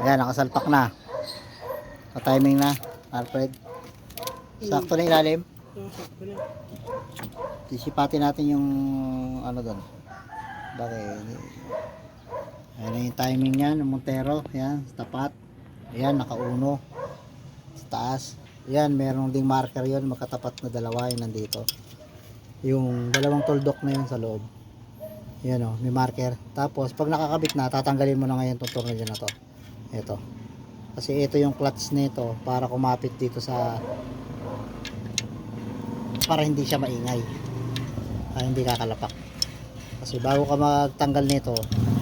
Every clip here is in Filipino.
Ayan, nakasalpak na. Ka-timing na, Alfred. Sakto na ilalim. Sisipatin natin yung ano doon. Bakit? Ayan yung timing niya ng Montero. Ayan, tapat. Ayan, nakauno. Sa taas. Ayan, meron ding marker yun. Magkatapat na dalawa yung nandito. Yung dalawang tuldok na yun sa loob. Ayan o, may marker. Tapos, pag nakakabit na, tatanggalin mo na ngayon itong tornilyo na to. Ito. Kasi ito yung clutch nito para kumapit dito sa para hindi siya maingay. Hindi kakalapak. Kasi bago ka magtanggal nito,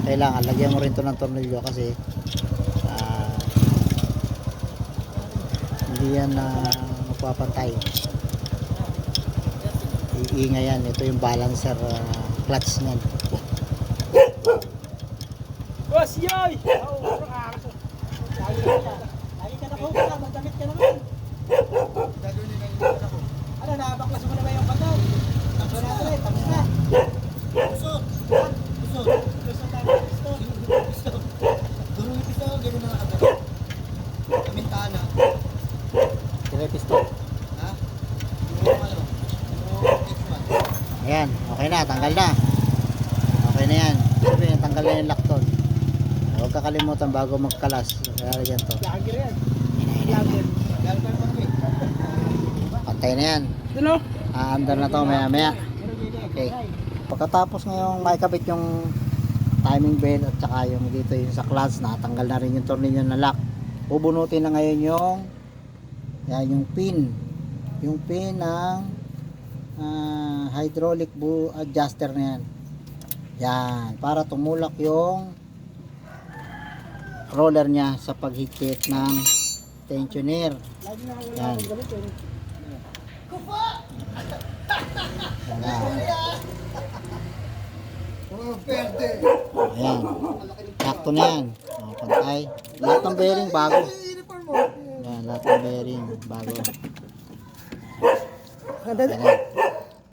kailangan lagyan mo rin to ng tornilyo kasi hindi yan magpapantay. Iingay yan. Ito yung balancer clutch niyan. Boss, yoy! Lagi ka na po, magdamit ka naman. Ano, nakabaklas mo na ba yung bagaw? Tapos na ito tapos na. Pusot! Pusot! Pusot tayo ng piston. Piston. Durong yung piston, gano'n na nakagano. Kamintana. Sila piston. Ha? Yung ano? Yung X1. Ayan, okay na, tanggal na. Okay na yan. Sabi, tanggal na yung lakton. Huwag kakalimutan bago magkalas. Lalagyan to. Lager yan. Lager. Lager pa naman kami. Pantay na yan. Ano? Aandar na to maya maya. Okay. Pagkatapos ngayong maikabit yung timing belt at saka yung dito yung sa clutch, natanggal na rin yung tornilyo na lock. Bubunutin na ngayon yung yan, yung pin. Yung pin ng hydraulic adjuster na yan. Yan. Para tumulak yung roller niya sa paghigpit ng tensioner. Yan. Ayan. Sakto na yan. Pantay. Lahat ng bearing bago. Ayan, lahat ng bearing bago. Ayan.